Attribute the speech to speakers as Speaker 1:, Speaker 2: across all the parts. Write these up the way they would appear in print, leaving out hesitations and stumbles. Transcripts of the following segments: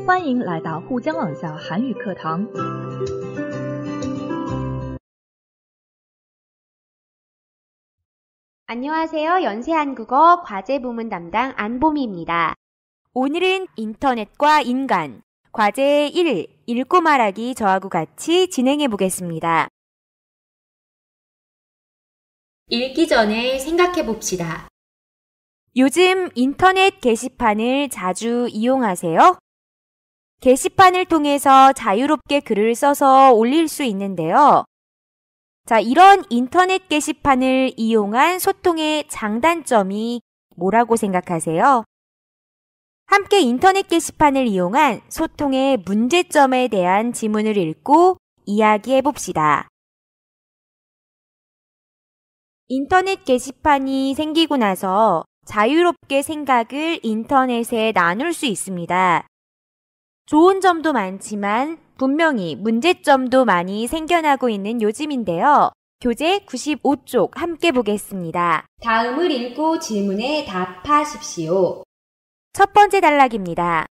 Speaker 1: 欢迎来到沪江网校韩语课堂。
Speaker 2: 안녕하세요. 연세한국어 과제 부문 담당 안보미입니다. 오늘은 인터넷과 인간, 과제 1, 읽고 말하기 저하고 같이 진행해 보겠습니다. 읽기 전에 생각해 봅시다. 요즘 인터넷 게시판을 자주 이용하세요? 게시판을 통해서 자유롭게 글을 써서 올릴 수 있는데요. 자, 이런 인터넷 게시판을 이용한 소통의 장단점이 뭐라고 생각하세요? 함께 인터넷 게시판을 이용한 소통의 문제점에 대한 지문을 읽고 이야기해 봅시다. 인터넷 게시판이 생기고 나서 자유롭게 생각을 인터넷에 나눌 수 있습니다. 좋은 점도 많지만 분명히 문제점도 많이 생겨나고 있는 요즘인데요. 교재 95쪽 함께 보겠습니다. 다음을 읽고 질문에 답하십시오. 첫 번째 단락입니다.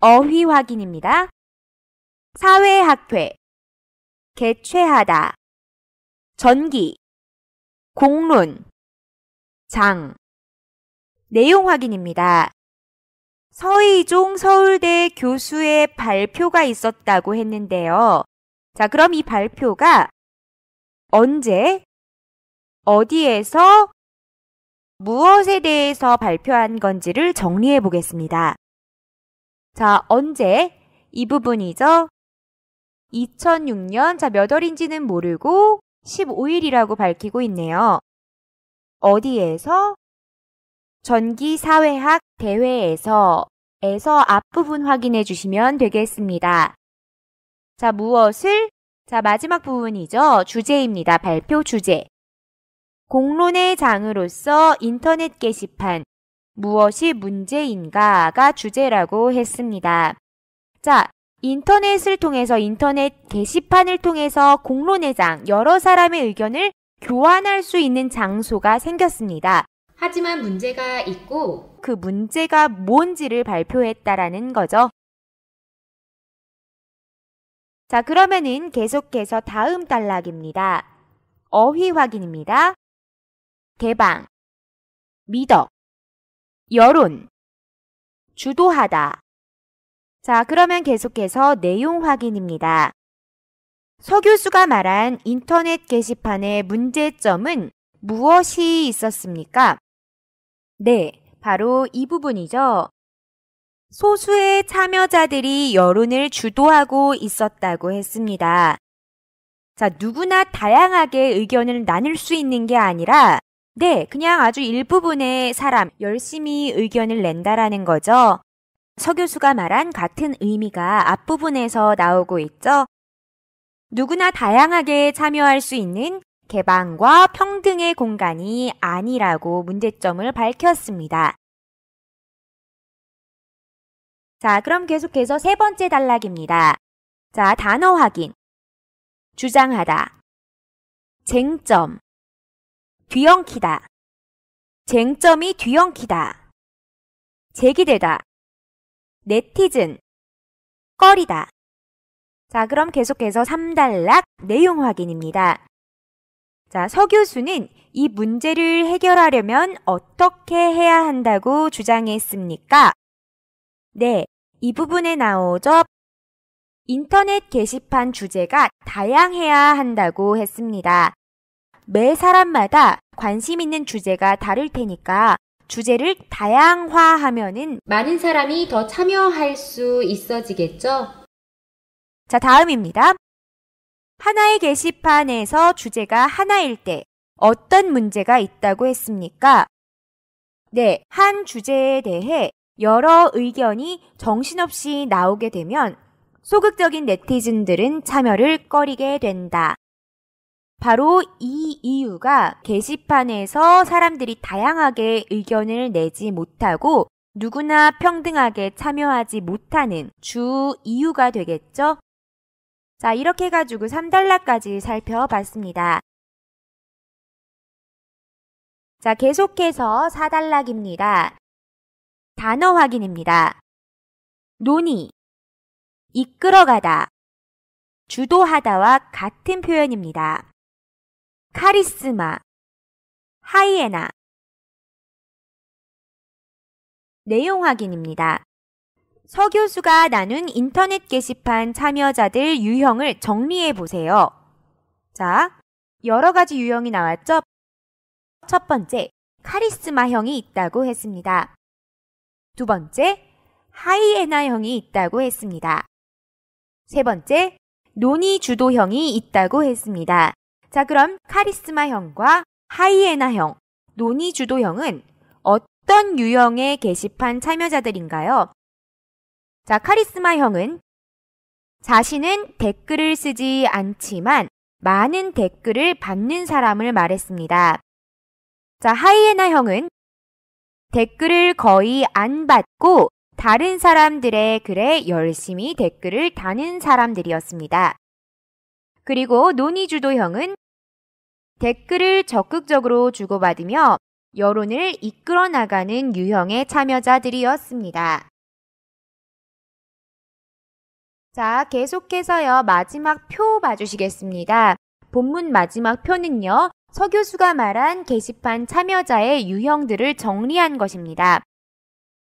Speaker 2: 어휘 확인입니다. 사회학회, 개최하다, 전기, 공론, 장. 내용 확인입니다. 서희종 서울대 교수의 발표가 있었다고 했는데요. 자, 그럼 이 발표가 언제, 어디에서, 무엇에 대해서 발표한 건지를 정리해 보겠습니다. 자, 언제? 이 부분이죠. 2006년, 자, 몇 월인지는 모르고 15일이라고 밝히고 있네요. 어디에서? 전기사회학 대회에서 앞부분 확인해 주시면 되겠습니다. 자, 무엇을? 자, 마지막 부분이죠. 주제입니다. 발표 주제. 공론의 장으로서 인터넷 게시판, 무엇이 문제인가가 주제라고 했습니다. 자, 인터넷을 통해서, 인터넷 게시판을 통해서 공론의 장, 여러 사람의 의견을 교환할 수 있는 장소가 생겼습니다. 하지만 문제가 있고 그 문제가 뭔지를 발표했다라는 거죠. 자, 그러면은 계속해서 다음 단락입니다. 어휘 확인입니다. 개방, 미덕, 여론, 주도하다. 자, 그러면 계속해서 내용 확인입니다. 서 교수가 말한 인터넷 게시판의 문제점은 무엇이 있었습니까? 네, 바로 이 부분이죠. 소수의 참여자들이 여론을 주도하고 있었다고 했습니다. 자, 누구나 다양하게 의견을 나눌 수 있는 게 아니라 네, 그냥 아주 일부분의 사람, 열심히 의견을 낸다라는 거죠. 서 교수가 말한 같은 의미가 앞부분에서 나오고 있죠. 누구나 다양하게 참여할 수 있는 개방과 평등의 공간이 아니라고 문제점을 밝혔습니다. 자, 그럼 계속해서 세 번째 단락입니다. 자, 단어 확인. 주장하다, 쟁점, 뒤엉키다, 쟁점이 뒤엉키다, 제기되다, 네티즌, 꺼리다. 자, 그럼 계속해서 3단락 내용 확인입니다. 자, 서 교수는 이 문제를 해결하려면 어떻게 해야 한다고 주장했습니까? 네, 이 부분에 나오죠. 인터넷 게시판 주제가 다양해야 한다고 했습니다. 매 사람마다 관심 있는 주제가 다를 테니까 주제를 다양화하면은 많은 사람이 더 참여할 수 있어지겠죠? 자, 다음입니다. 하나의 게시판에서 주제가 하나일 때 어떤 문제가 있다고 했습니까? 네, 한 주제에 대해 여러 의견이 정신없이 나오게 되면 소극적인 네티즌들은 참여를 꺼리게 된다. 바로 이 이유가 게시판에서 사람들이 다양하게 의견을 내지 못하고 누구나 평등하게 참여하지 못하는 주 이유가 되겠죠? 자, 이렇게 해가지고 3단락까지 살펴봤습니다. 자, 계속해서 4단락입니다. 단어 확인입니다. 논의, 이끌어가다, 주도하다와 같은 표현입니다. 카리스마, 하이에나. 내용 확인입니다. 서 교수가 나눈 인터넷 게시판 참여자들 유형을 정리해 보세요. 자, 여러 가지 유형이 나왔죠? 첫 번째, 카리스마형이 있다고 했습니다. 두 번째, 하이에나형이 있다고 했습니다. 세 번째, 논의 주도형이 있다고 했습니다. 자, 그럼 카리스마형과 하이에나형, 논의 주도형은 어떤 유형의 게시판 참여자들인가요? 자, 카리스마형은 자신은 댓글을 쓰지 않지만 많은 댓글을 받는 사람을 말했습니다. 자, 하이에나형은 댓글을 거의 안 받고 다른 사람들의 글에 열심히 댓글을 다는 사람들이었습니다. 그리고 논의주도형은 댓글을 적극적으로 주고받으며 여론을 이끌어 나가는 유형의 참여자들이었습니다. 자, 계속해서요. 마지막 표 봐주시겠습니다. 본문 마지막 표는요. 서 교수가 말한 게시판 참여자의 유형들을 정리한 것입니다.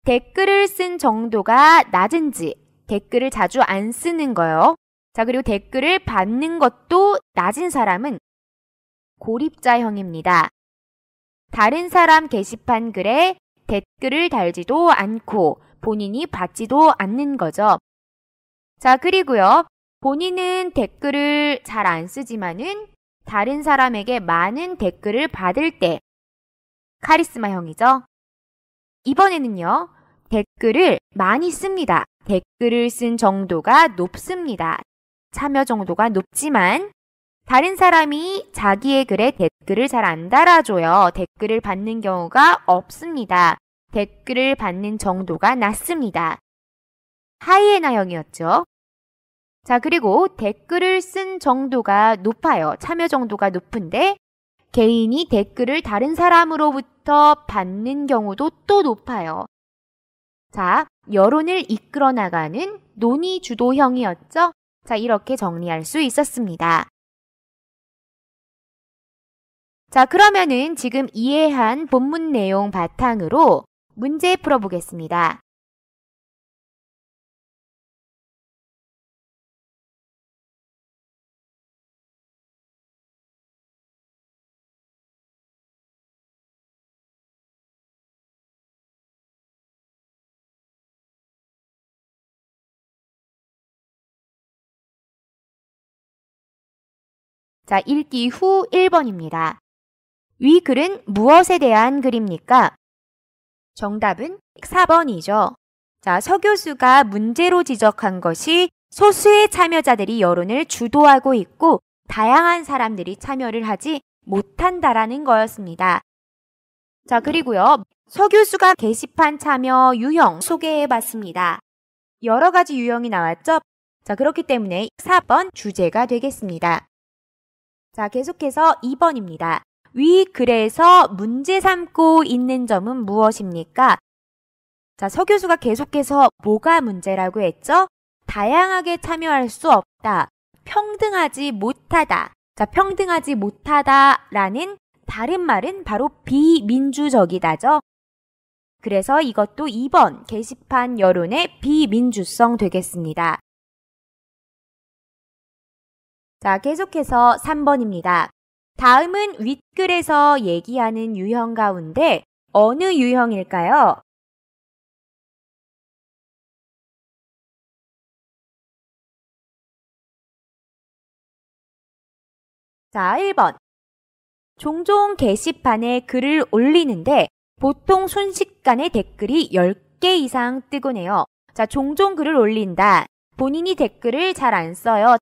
Speaker 2: 댓글을 쓴 정도가 낮은지, 댓글을 자주 안 쓰는 거요. 자, 그리고 댓글을 받는 것도 낮은 사람은 고립자형입니다. 다른 사람 게시판 글에 댓글을 달지도 않고 본인이 받지도 않는 거죠. 자, 그리고요. 본인은 댓글을 잘 안 쓰지만은 다른 사람에게 많은 댓글을 받을 때 카리스마형이죠. 이번에는요. 댓글을 많이 씁니다. 댓글을 쓴 정도가 높습니다. 참여 정도가 높지만 다른 사람이 자기의 글에 댓글을 잘 안 달아줘요. 댓글을 받는 경우가 없습니다. 댓글을 받는 정도가 낮습니다. 하이에나형이었죠. 자, 그리고 댓글을 쓴 정도가 높아요. 참여 정도가 높은데 개인이 댓글을 다른 사람으로부터 받는 경우도 또 높아요. 자, 여론을 이끌어 나가는 논의 주도형이었죠. 자, 이렇게 정리할 수 있었습니다. 자, 그러면은 지금 이해한 본문 내용 바탕으로 문제 풀어보겠습니다. 자, 읽기 후 1번입니다. 위 글은 무엇에 대한 글입니까? 정답은 4번이죠. 자, 서 교수가 문제로 지적한 것이 소수의 참여자들이 여론을 주도하고 있고 다양한 사람들이 참여를 하지 못한다라는 거였습니다. 자, 그리고요. 서 교수가 게시판 참여 유형 소개해봤습니다. 여러 가지 유형이 나왔죠? 자, 그렇기 때문에 4번 주제가 되겠습니다. 자, 계속해서 2번입니다. 위 글에서 문제 삼고 있는 점은 무엇입니까? 자, 서 교수가 계속해서 뭐가 문제라고 했죠? 다양하게 참여할 수 없다. 평등하지 못하다. 자, 평등하지 못하다라는 다른 말은 바로 비민주적이다죠. 그래서 이것도 2번 게시판 여론의 비민주성 되겠습니다. 자, 계속해서 3번입니다. 다음은 윗글에서 얘기하는 유형 가운데 어느 유형일까요? 자, 1번. 종종 게시판에 글을 올리는데 보통 순식간에 댓글이 10개 이상 뜨곤 해요. 자, 종종 글을 올린다. 본인이 댓글을 잘 안 써요.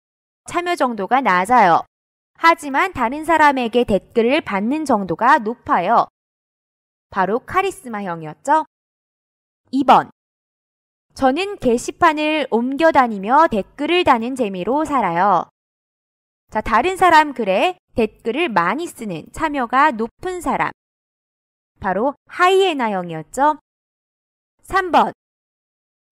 Speaker 2: 참여 정도가 낮아요. 하지만 다른 사람에게 댓글을 받는 정도가 높아요. 바로 카리스마형이었죠. 2번. 저는 게시판을 옮겨 다니며 댓글을 다는 재미로 살아요. 자, 다른 사람 글에 댓글을 많이 쓰는 참여가 높은 사람. 바로 하이에나형이었죠. 3번.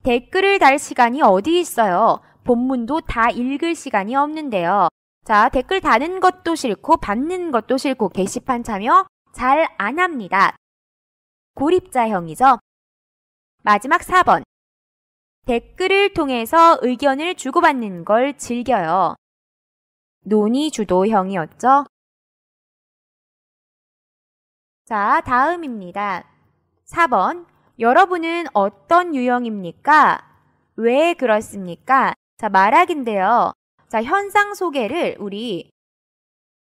Speaker 2: 댓글을 달 시간이 어디 있어요? 본문도 다 읽을 시간이 없는데요. 자, 댓글 다는 것도 싫고 받는 것도 싫고 게시판 참여 잘 안 합니다. 고립자형이죠. 마지막 4번. 댓글을 통해서 의견을 주고받는 걸 즐겨요. 논의주도형이었죠. 자, 다음입니다. 4번. 여러분은 어떤 유형입니까? 왜 그렇습니까? 자, 말하기인데요. 자, 현상 소개를 우리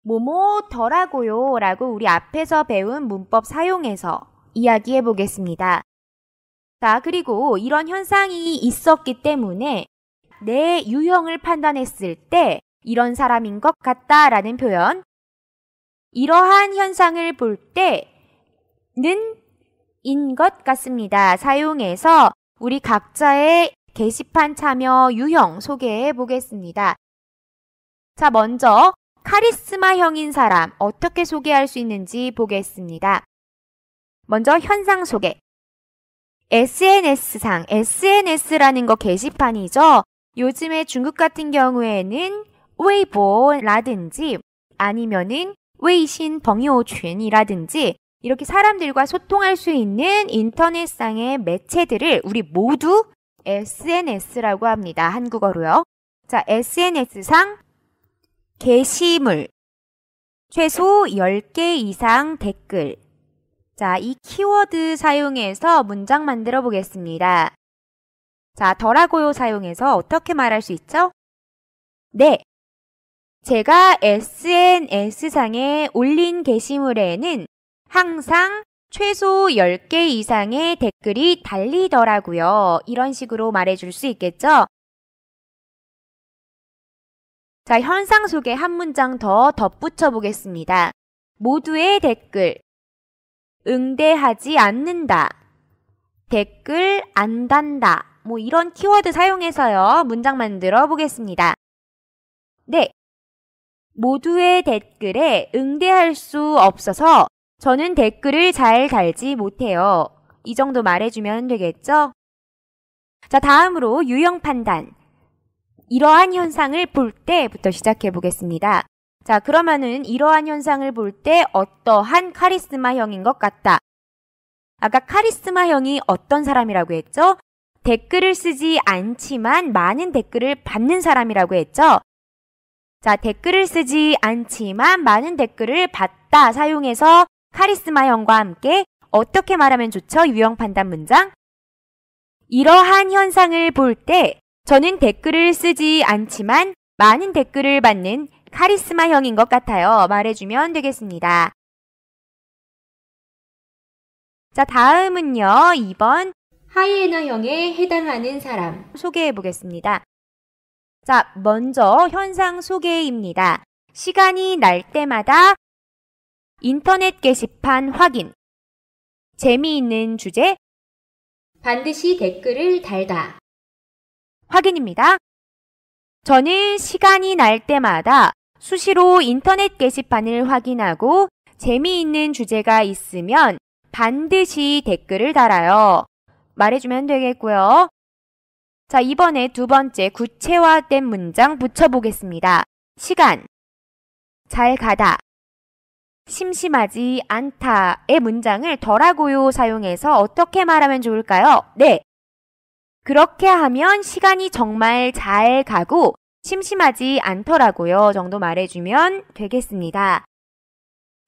Speaker 2: 뭐뭐더라고요 라고 우리 앞에서 배운 문법 사용해서 이야기해 보겠습니다. 자, 그리고 이런 현상이 있었기 때문에 내 유형을 판단했을 때 이런 사람인 것 같다라는 표현. 이러한 현상을 볼 때는 인 것 같습니다. 사용해서 우리 각자의 게시판 참여 유형 소개해 보겠습니다. 자, 먼저 카리스마형인 사람 어떻게 소개할 수 있는지 보겠습니다. 먼저 현상 소개. SNS상, SNS라는 거 게시판이죠. 요즘에 중국 같은 경우에는 웨이보라든지 아니면은 웨이신 벙요群이라든지 이렇게 사람들과 소통할 수 있는 인터넷상의 매체들을 우리 모두 SNS라고 합니다. 한국어로요. 자, SNS상 게시물, 최소 10개 이상 댓글. 자, 이 키워드 사용해서 문장 만들어 보겠습니다. 자, 더라고요 사용해서 어떻게 말할 수 있죠? 네. 제가 SNS상에 올린 게시물에는 항상 최소 10개 이상의 댓글이 달리더라고요. 이런 식으로 말해줄 수 있겠죠? 자, 현상 속에 한 문장 더 덧붙여 보겠습니다. 모두의 댓글. 응대하지 않는다. 댓글 안 단다. 뭐 이런 키워드 사용해서요. 문장 만들어 보겠습니다. 네. 모두의 댓글에 응대할 수 없어서 저는 댓글을 잘 달지 못해요. 이 정도 말해주면 되겠죠? 자, 다음으로 유형 판단. 이러한 현상을 볼 때부터 시작해 보겠습니다. 자, 그러면은 이러한 현상을 볼 때 어떠한 카리스마형인 것 같다. 아까 카리스마형이 어떤 사람이라고 했죠? 댓글을 쓰지 않지만 많은 댓글을 받는 사람이라고 했죠? 자, 댓글을 쓰지 않지만 많은 댓글을 받다 사용해서 카리스마형과 함께 어떻게 말하면 좋죠? 유형 판단 문장. 이러한 현상을 볼 때 저는 댓글을 쓰지 않지만 많은 댓글을 받는 카리스마형인 것 같아요. 말해주면 되겠습니다. 자, 다음은요. 2번 하이에나형에 해당하는 사람 소개해 보겠습니다. 자, 먼저 현상 소개입니다. 시간이 날 때마다 인터넷 게시판 확인. 재미있는 주제. 반드시 댓글을 달다. 확인입니다. 저는 시간이 날 때마다 수시로 인터넷 게시판을 확인하고 재미있는 주제가 있으면 반드시 댓글을 달아요. 말해주면 되겠고요. 자, 이번에 두 번째 구체화된 문장 붙여보겠습니다. 시간, 잘 가다, 심심하지 않다의 문장을 더라고요 사용해서 어떻게 말하면 좋을까요? 네. 그렇게 하면 시간이 정말 잘 가고 심심하지 않더라고요 정도 말해주면 되겠습니다.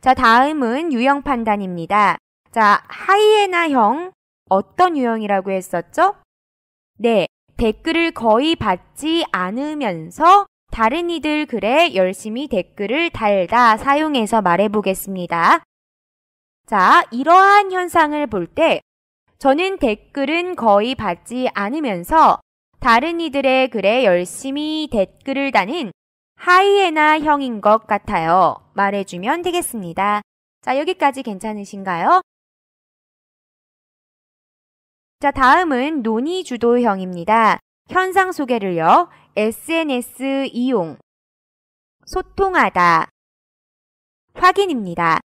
Speaker 2: 자, 다음은 유형 판단입니다. 자, 하이에나형 어떤 유형이라고 했었죠? 네, 댓글을 거의 받지 않으면서 다른 이들 글에 열심히 댓글을 달다 사용해서 말해보겠습니다. 자, 이러한 현상을 볼 때 저는 댓글은 거의 받지 않으면서 다른 이들의 글에 열심히 댓글을 다는 하이에나형인 것 같아요. 말해주면 되겠습니다. 자, 여기까지 괜찮으신가요? 자, 다음은 논의주도형입니다. 현상 소개를요. SNS 이용, 소통하다, 확인입니다.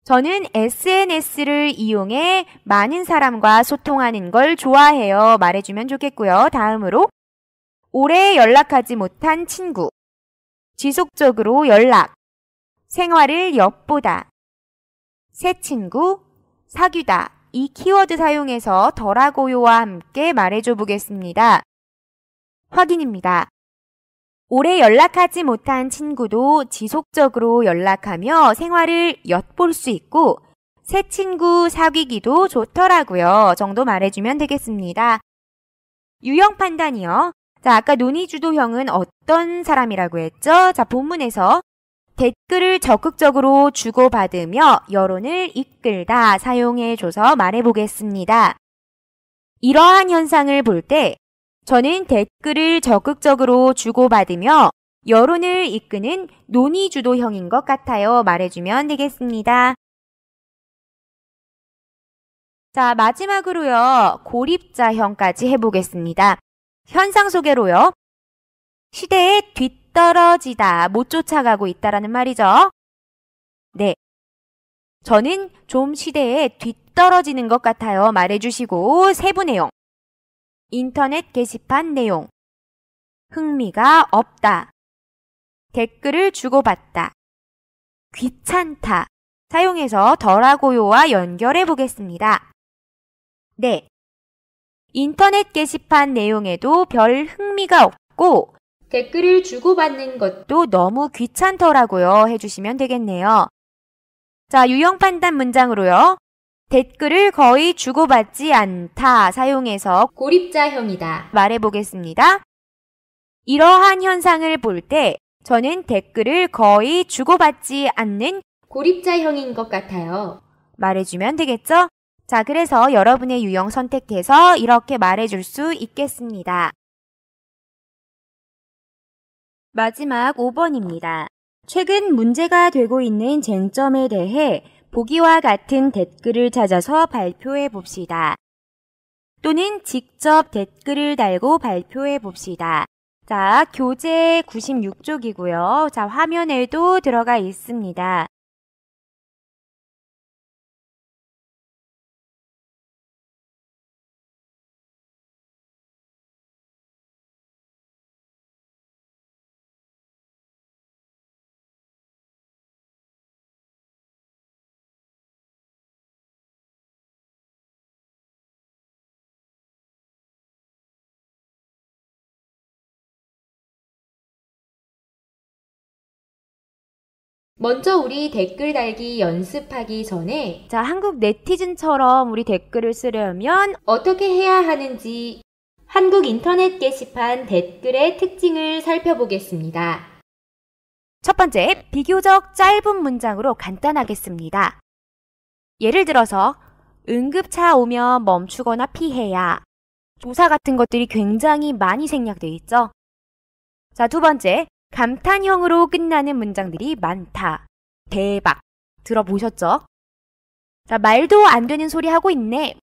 Speaker 2: 저는 SNS를 이용해 많은 사람과 소통하는 걸 좋아해요. 말해주면 좋겠고요. 다음으로 오래 연락하지 못한 친구, 지속적으로 연락, 생활을 엿보다, 새 친구, 사귀다 이 키워드 사용해서 덜하고요와 함께 말해줘 보겠습니다. 확인입니다. 오래 연락하지 못한 친구도 지속적으로 연락하며 생활을 엿볼 수 있고 새 친구 사귀기도 좋더라고요. 정도 말해주면 되겠습니다. 유형 판단이요. 자, 아까 논의주도형은 어떤 사람이라고 했죠? 자, 본문에서 댓글을 적극적으로 주고받으며 여론을 이끌다 사용해줘서 말해보겠습니다. 이러한 현상을 볼 때 저는 댓글을 적극적으로 주고받으며 여론을 이끄는 논의주도형인 것 같아요. 말해주면 되겠습니다. 자, 마지막으로요. 고립자형까지 해보겠습니다. 현상 소개로요. 시대에 뒤떨어지다, 못 쫓아가고 있다라는 말이죠. 네. 저는 좀 시대에 뒤떨어지는 것 같아요. 말해주시고 세부 내용. 인터넷 게시판 내용. 흥미가 없다. 댓글을 주고받다. 귀찮다. 사용해서 덜하고요와 연결해 보겠습니다. 네. 인터넷 게시판 내용에도 별 흥미가 없고 댓글을 주고받는 것도 너무 귀찮더라고요 해주시면 되겠네요. 자, 유형 판단 문장으로요. 댓글을 거의 주고받지 않다 사용해서 고립자형이다 말해보겠습니다. 이러한 현상을 볼 때 저는 댓글을 거의 주고받지 않는 고립자형인 것 같아요. 말해주면 되겠죠? 자, 그래서 여러분의 유형 선택해서 이렇게 말해줄 수 있겠습니다. 마지막 5번입니다. 최근 문제가 되고 있는 쟁점에 대해 보기와 같은 댓글을 찾아서 발표해 봅시다. 또는 직접 댓글을 달고 발표해 봅시다. 자, 교재 96쪽이고요. 자, 화면에도 들어가 있습니다. 먼저 우리 댓글 달기 연습하기 전에 자, 한국 네티즌처럼 우리 댓글을 쓰려면 어떻게 해야 하는지 한국 인터넷 게시판 댓글의 특징을 살펴보겠습니다. 첫 번째, 비교적 짧은 문장으로 간단하겠습니다. 예를 들어서 응급차 오면 멈추거나 피해야 조사 같은 것들이 굉장히 많이 생략되어 있죠. 자, 두 번째, 감탄형으로 끝나는 문장들이 많다. 대박. 들어보셨죠? 자, 말도 안 되는 소리 하고 있네.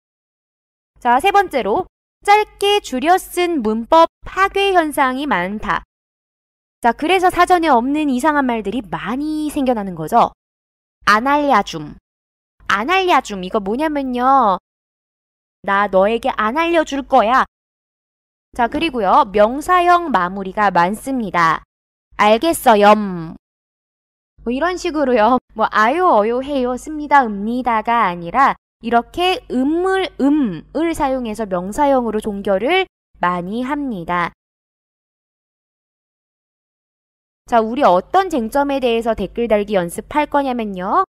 Speaker 2: 자, 세 번째로 짧게 줄여 쓴 문법 파괴 현상이 많다. 자, 그래서 사전에 없는 이상한 말들이 많이 생겨나는 거죠. 안 알려줌. 안 알려줌. 이거 뭐냐면요. 나 너에게 안 알려줄 거야. 자, 그리고요. 명사형 마무리가 많습니다. 알겠어요. 뭐 이런 식으로요. 뭐 아요, 어요, 해요, 씁니다, 읍니다가 아니라 이렇게 음을 사용해서 명사형으로 종결을 많이 합니다. 자, 우리 어떤 쟁점에 대해서 댓글 달기 연습할 거냐면요.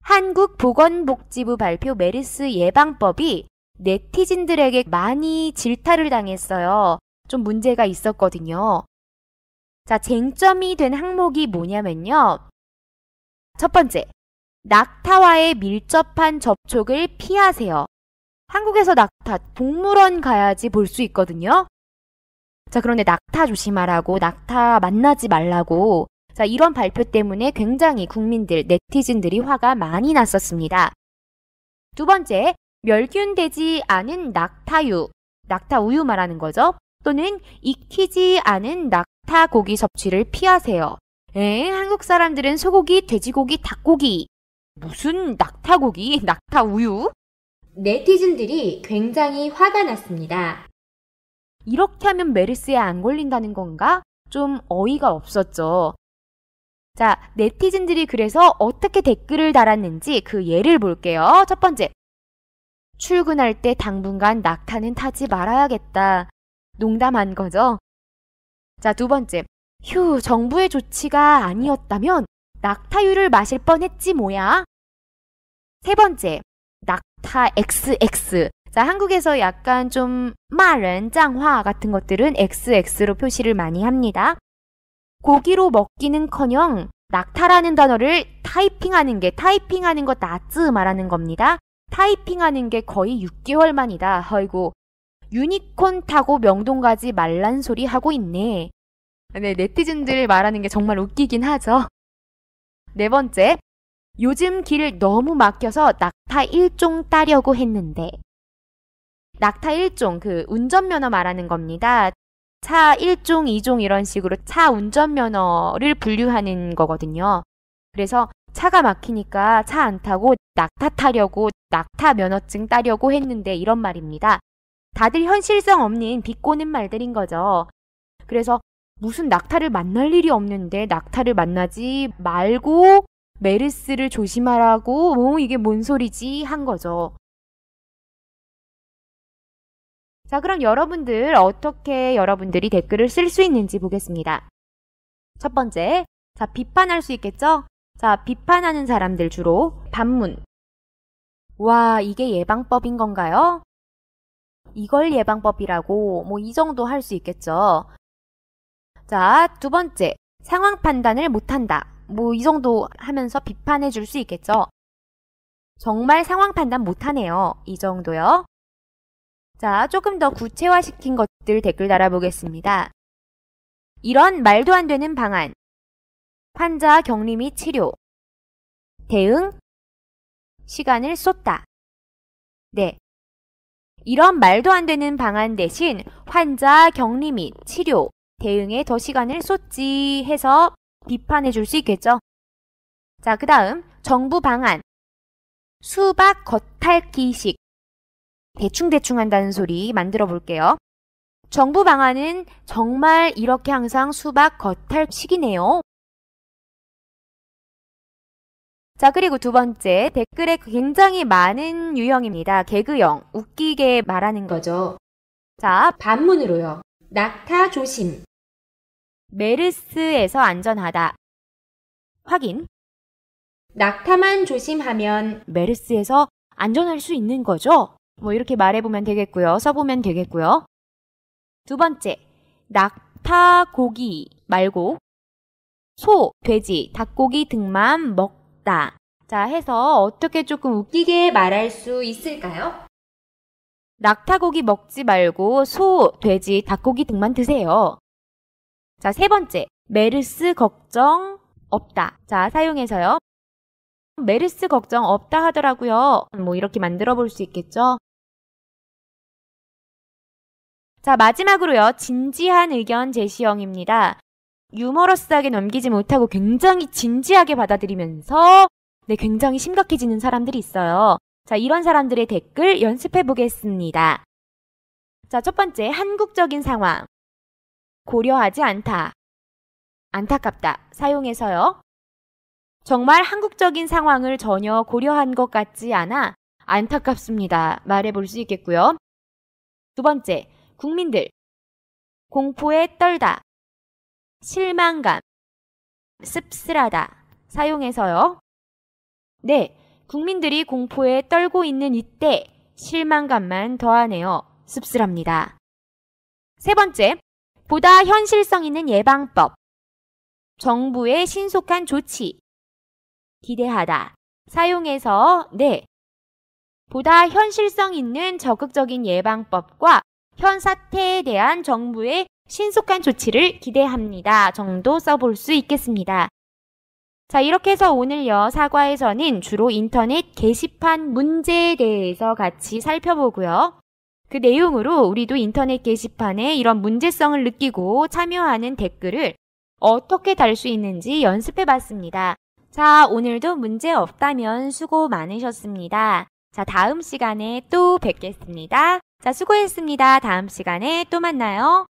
Speaker 2: 한국보건복지부 발표 메르스 예방법이 네티즌들에게 많이 질타를 당했어요. 좀 문제가 있었거든요. 자, 쟁점이 된 항목이 뭐냐면요. 첫 번째, 낙타와의 밀접한 접촉을 피하세요. 한국에서 낙타, 동물원 가야지 볼 수 있거든요. 자, 그런데 낙타 조심하라고, 낙타 만나지 말라고. 자, 이런 발표 때문에 굉장히 국민들, 네티즌들이 화가 많이 났었습니다. 두 번째, 멸균되지 않은 낙타유, 낙타 우유 말하는 거죠. 또는 익히지 않은 낙타 고기 섭취를 피하세요. 한국 사람들은 소고기, 돼지고기, 닭고기. 무슨 낙타고기, 낙타 우유? 네티즌들이 굉장히 화가 났습니다. 이렇게 하면 메르스에 안 걸린다는 건가? 좀 어이가 없었죠. 자, 네티즌들이 그래서 어떻게 댓글을 달았는지 그 예를 볼게요. 첫 번째, 출근할 때 당분간 낙타는 타지 말아야겠다. 농담한 거죠. 자, 두 번째, 휴, 정부의 조치가 아니었다면 낙타유를 마실 뻔했지 뭐야. 세 번째, 낙타 XX. 자, 한국에서 약간 좀 마른, 짱화 같은 것들은 XX로 표시를 많이 합니다. 고기로 먹기는커녕 낙타라는 단어를 타이핑하는 거 나츠 말하는 겁니다. 타이핑하는 게 거의 6개월 만이다. 아이고, 유니콘 타고 명동 가지 말란 소리 하고 있네. 네, 네티즌들 말하는 게 정말 웃기긴 하죠. 네 번째, 요즘 길 너무 막혀서 낙타 1종 따려고 했는데. 낙타 1종, 그 운전면허 말하는 겁니다. 차 1종, 2종 이런 식으로 차 운전면허를 분류하는 거거든요. 그래서 차가 막히니까 차 안 타고 낙타 타려고 낙타 면허증 따려고 했는데 이런 말입니다. 다들 현실성 없는 비꼬는 말들인 거죠. 그래서 무슨 낙타를 만날 일이 없는데 낙타를 만나지 말고 메르스를 조심하라고 이게 뭔 소리지 한 거죠. 자, 그럼 어떻게 여러분들이 댓글을 쓸 수 있는지 보겠습니다. 첫 번째, 자, 비판할 수 있겠죠? 자, 비판하는 사람들 주로 반문. 와, 이게 예방법인 건가요? 이걸 예방법이라고 이 정도 할 수 있겠죠. 자, 두 번째, 상황 판단을 못한다. 이 정도 하면서 비판해 줄 수 있겠죠. 정말 상황 판단 못하네요. 이 정도요. 자, 조금 더 구체화시킨 것들 댓글 달아보겠습니다. 이런 말도 안 되는 방안. 환자 격리 및 치료. 대응. 시간을 쏟다. 네. 이런 말도 안 되는 방안 대신 환자 격리 및 치료, 대응에 더 시간을 쏟지 해서 비판해 줄 수 있겠죠. 자, 그 다음 정부 방안. 수박 겉핥기식. 대충 한다는 소리 만들어 볼게요. 정부 방안은 정말 이렇게 항상 수박 겉핥기식이네요. 자, 그리고 두 번째, 댓글에 굉장히 많은 유형입니다. 개그형, 웃기게 말하는 거죠. 자, 반문으로요. 낙타 조심. 메르스에서 안전하다. 확인. 낙타만 조심하면 메르스에서 안전할 수 있는 거죠? 이렇게 말해보면 되겠고요. 써보면 되겠고요. 두 번째, 낙타 고기 말고 소, 돼지, 닭고기 등만 먹다. 자, 해서 어떻게 조금 웃기게 말할 수 있을까요? 낙타고기 먹지 말고 소, 돼지, 닭고기 등만 드세요. 자, 세 번째, 메르스 걱정 없다. 자, 사용해서요. 메르스 걱정 없다 하더라고요. 이렇게 만들어 볼 수 있겠죠? 자, 마지막으로요. 진지한 의견 제시형입니다. 유머러스하게 넘기지 못하고 굉장히 진지하게 받아들이면서 굉장히 심각해지는 사람들이 있어요. 자, 이런 사람들의 댓글 연습해 보겠습니다. 자, 첫 번째, 한국적인 상황. 고려하지 않다. 안타깝다. 사용해서요. 정말 한국적인 상황을 전혀 고려한 것 같지 않아 안타깝습니다. 말해볼 수 있겠고요. 두 번째, 국민들. 공포에 떨다. 실망감. 씁쓸하다. 사용해서요. 네, 국민들이 공포에 떨고 있는 이때 실망감만 더하네요. 씁쓸합니다. 세 번째, 보다 현실성 있는 예방법. 정부의 신속한 조치. 기대하다. 사용해서 네, 보다 현실성 있는 적극적인 예방법과 현 사태에 대한 정부의 신속한 조치를 기대합니다. 정도 써볼 수 있겠습니다. 자, 이렇게 해서 오늘요, 사과에서는 주로 인터넷 게시판 문제에 대해서 같이 살펴보고요. 그 내용으로 우리도 인터넷 게시판에 이런 문제성을 느끼고 참여하는 댓글을 어떻게 달 수 있는지 연습해 봤습니다. 자, 오늘도 문제 없다면 수고 많으셨습니다. 자, 다음 시간에 또 뵙겠습니다. 자, 수고했습니다. 다음 시간에 또 만나요.